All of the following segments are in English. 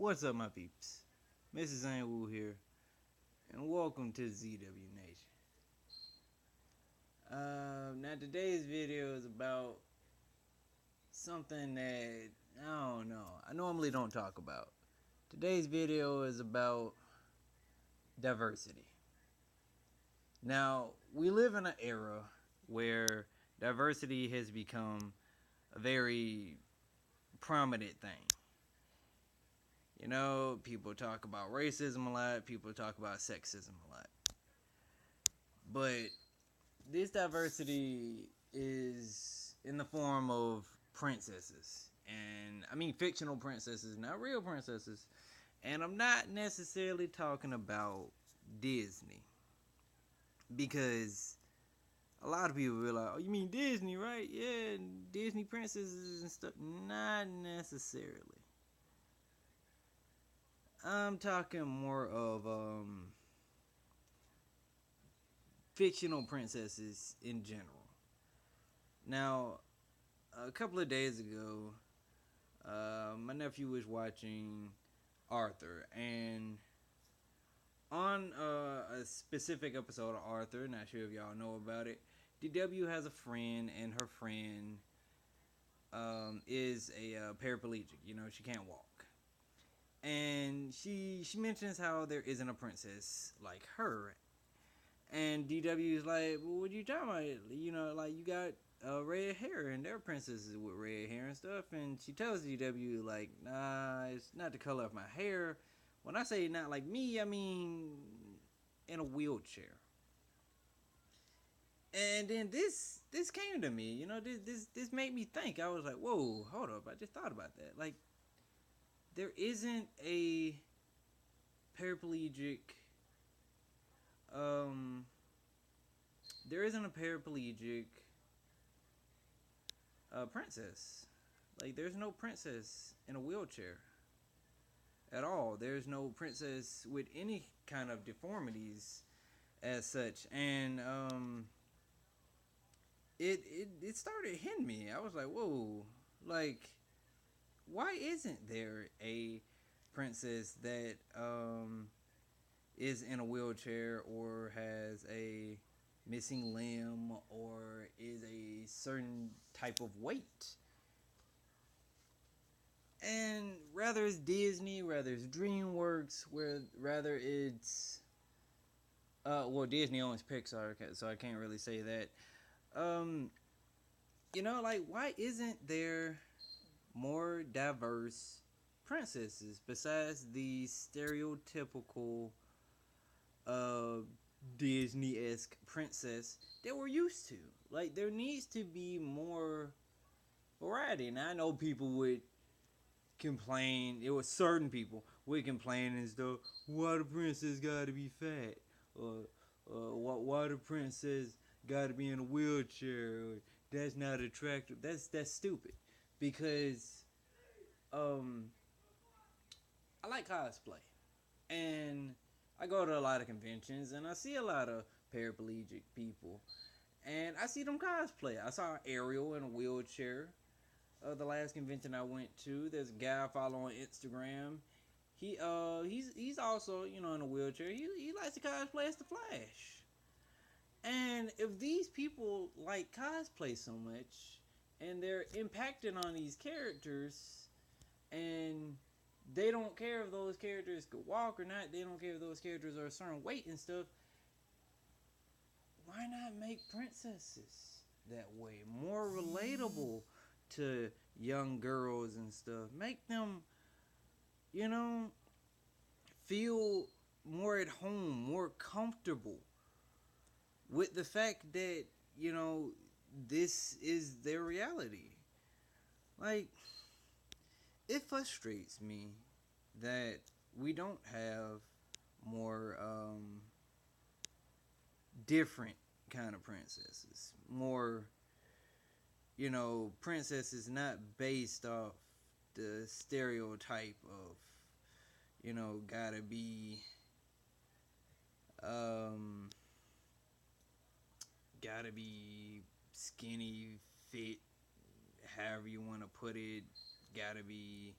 What's up, my peeps? Mrs. Anwu here, and welcome to ZW Nation. Now today's video is about something that I don't know. I normally don't talk about. Today's video is about diversity. Now we live in an era where diversity has become a very prominent thing. You know, people talk about racism a lot, people talk about sexism a lot. But this diversity is in the form of princesses. And I mean fictional princesses, not real princesses. And I'm not necessarily talking about Disney. Because a lot of people be like, oh, you mean Disney, right? Yeah, Disney princesses and stuff. Not necessarily. I'm talking more of fictional princesses in general. Now, a couple of days ago, my nephew was watching Arthur, and on a specific episode of Arthur, not sure if y'all know about it, DW has a friend, and her friend is a paraplegic. You know, she can't walk. And she mentions how there isn't a princess like her. And DW is like, well, what are you talking about? You know, like, you got red hair, and there are princesses with red hair and stuff. And she tells DW, like, nah, it's not the color of my hair. When I say not like me, I mean in a wheelchair. And then this came to me, you know, this made me think. I was like, whoa, hold up, I just thought about that. Like, there isn't a paraplegic um there isn't a paraplegic princess. Like, there's no princess in a wheelchair at all. There's no princess with any kind of deformities as such. And it started hitting me. I was like, whoa, like, why isn't there a princess that is in a wheelchair, or has a missing limb, or is a certain type of weight? And rather it's Disney, rather it's DreamWorks, rather it's well, Disney owns Pixar, so I can't really say that. Um, you know, like, why isn't there more diverse princesses besides the stereotypical uh Disney-esque princess that we're used to? Like, there needs to be more variety. And I know people would complain. It was certain people would complain and stuff. Why the princess gotta be fat? Or why the princess gotta be in a wheelchair? Or, that's not attractive. That's stupid. Because um, I like cosplay, and I go to a lot of conventions, and I see a lot of paraplegic people, and I see them cosplay. I saw Ariel in a wheelchair. The last convention I went to, there's a guy I follow on Instagram. He's also, you know, in a wheelchair. He likes to cosplay as the Flash. And if these people like cosplay so much, and they're impacted on these characters, and they don't care if those characters could walk or not, they don't care if those characters are a certain weight and stuff, why not make princesses that way? More relatable to young girls and stuff. Make them, you know, feel more at home, more comfortable with the fact that, you know, this is their reality. Like, it frustrates me that we don't have more different kind of princesses. More, you know, princesses not based off the stereotype of, you know, gotta be um gotta be skinny, fit, however you want to put it. Gotta be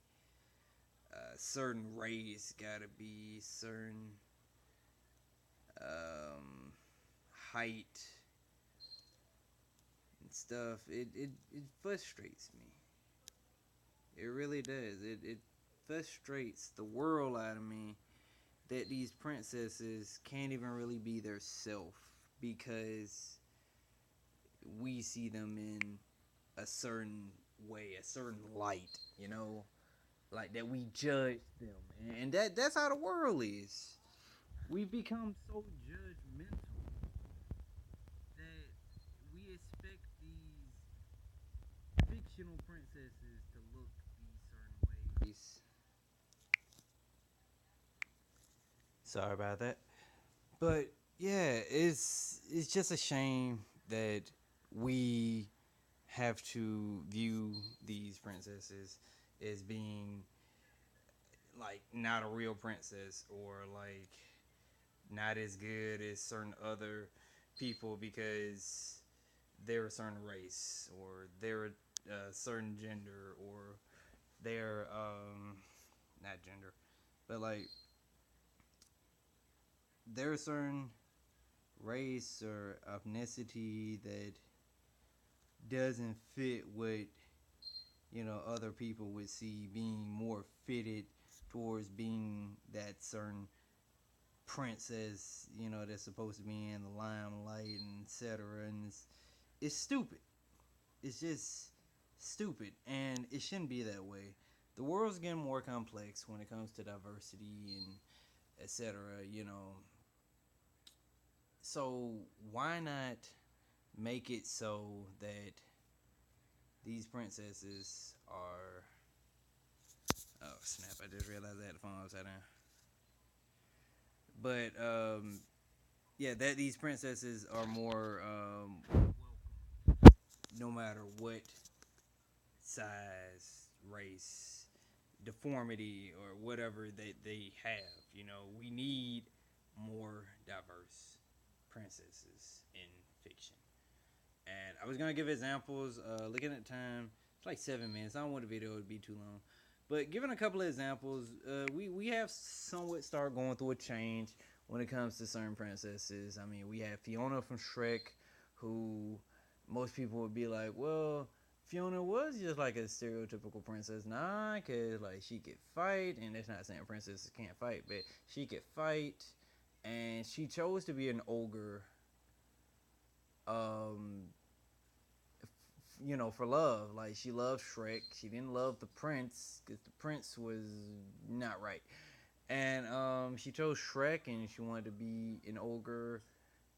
certain race, gotta be certain height and stuff. It frustrates me. It really does. It frustrates the world out of me that these princesses can't even really be their self because we see them in a certain way, a certain light, like that we judge them, and that's how the world is. We become so judgmental that we expect these fictional princesses to look these certain ways. Sorry about that. But yeah, it's just a shame that we have to view these princesses as being like not a real princess, or like not as good as certain other people because they're a certain race, or they're a certain gender, or they're not gender, but like they're a certain race or ethnicity that doesn't fit what other people would see being more fitted towards being that certain princess, that's supposed to be in the limelight and etc. And it's stupid. It's just stupid, and it shouldn't be that way. The world's getting more complex when it comes to diversity and etc. So why not make it so that these princesses are? Oh snap! I just realized I had the phone upside down. But yeah, that these princesses are more welcome, no matter what size, race, deformity, or whatever that they have. We need more diverse princesses in fiction. And I was gonna give examples. Looking at time, it's like 7 minutes. I don't want the video to be too long, but giving a couple of examples, we have somewhat started going through a change when it comes to certain princesses. I mean, we have Fiona from Shrek, who most people would be like, well, Fiona was just like a stereotypical princess. Nah, cause like she could fight, and that's not saying princesses can't fight, but she could fight, and she chose to be an ogre. Um, for love. Like she loved Shrek. She didn't love the prince because the prince was not right. And she chose Shrek, and she wanted to be an ogre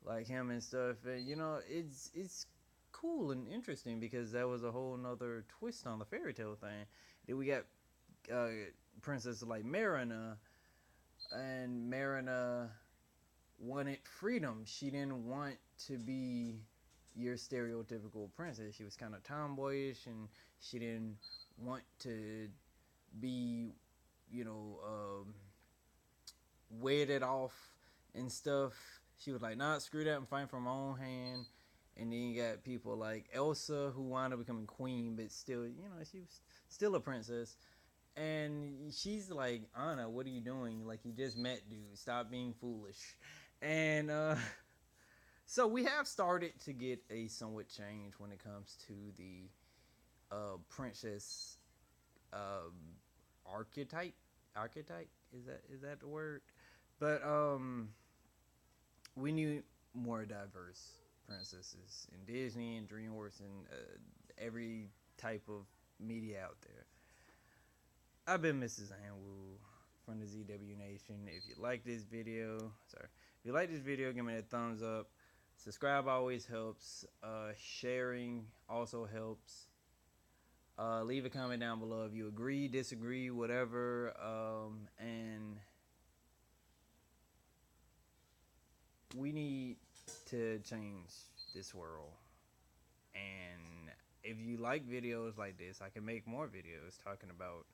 like him and stuff. And it's cool and interesting because that was a whole nother twist on the fairy tale thing. Then we got uh, princesses like Marina, and Marina wanted freedom. She didn't want to be your stereotypical princess. She was kind of tomboyish, and she didn't want to be, you know, wedded off and stuff. She was like, "Nah, screw that. I'm fighting for my own hand." And then you got people like Elsa, who wound up becoming queen, but still, she was still a princess. And she's like, "Anna, what are you doing? Like, you just met, dude. Stop being foolish." And so we have started to get a somewhat change when it comes to the princess um, archetype. Archetype, is that the word? But we need more diverse princesses in Disney and DreamWorks and every type of media out there. I've been Mrs. Anwu from the ZW Nation. If you like this video, give me a thumbs up. Subscribe always helps. Sharing also helps. Leave a comment down below if you agree, disagree, whatever. And we need to change this world. And if you like videos like this, I can make more videos talking about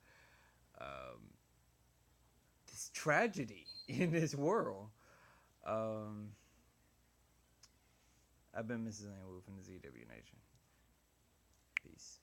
this tragedy in this world. Um, I've been Mrs. Anwu from the ZW Nation. Peace.